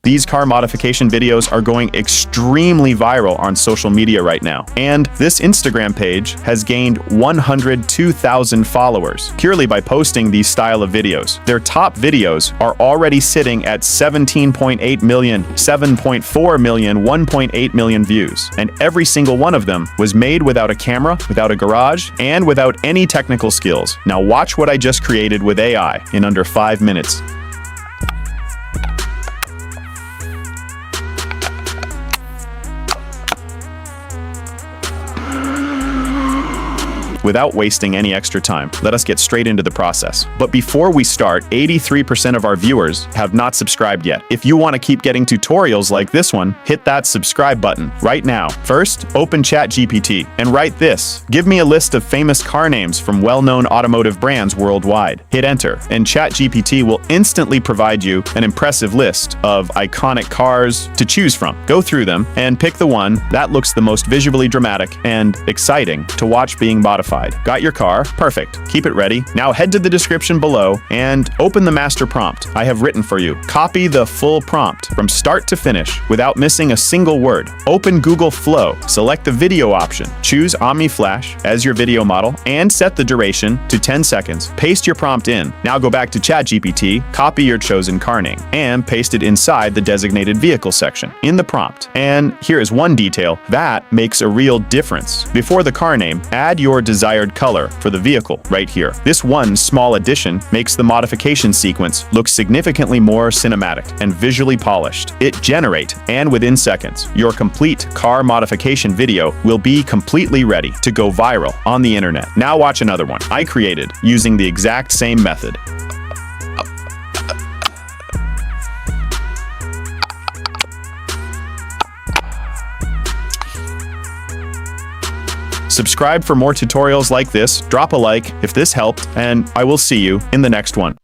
These car modification videos are going extremely viral on social media right now. And this Instagram page has gained 102,000 followers purely by posting these style of videos. Their top videos are already sitting at 17.8 million, 7.4 million, 1.8 million views. And every single one of them was made without a camera, without a garage, and without any technical skills. Now watch what I just created with AI in under 5 minutes. Without wasting any extra time, let us get straight into the process. But before we start, 83% of our viewers have not subscribed yet. If you want to keep getting tutorials like this one, hit that subscribe button right now. First, open ChatGPT and write this. Give me a list of famous car names from well-known automotive brands worldwide. Hit enter, and ChatGPT will instantly provide you an impressive list of iconic cars to choose from. Go through them and pick the one that looks the most visually dramatic and exciting to watch being modified. Got your car? Perfect. Keep it ready. Now head to the description below and open the master prompt I have written for you. Copy the full prompt from start to finish without missing a single word. Open Google Flow, select the video option, choose OmniFlash as your video model, and set the duration to 10 seconds. Paste your prompt in. Now go back to ChatGPT, copy your chosen car name, and paste it inside the designated vehicle section in the prompt. And here is one detail that makes a real difference. Before the car name, add your desired color for the vehicle right here. This one small addition makes the modification sequence look significantly more cinematic and visually polished. It generates, and within seconds, your complete car modification video will be completely ready to go viral on the internet. Now watch another one I created using the exact same method. Subscribe for more tutorials like this, drop a like if this helped, and I will see you in the next one.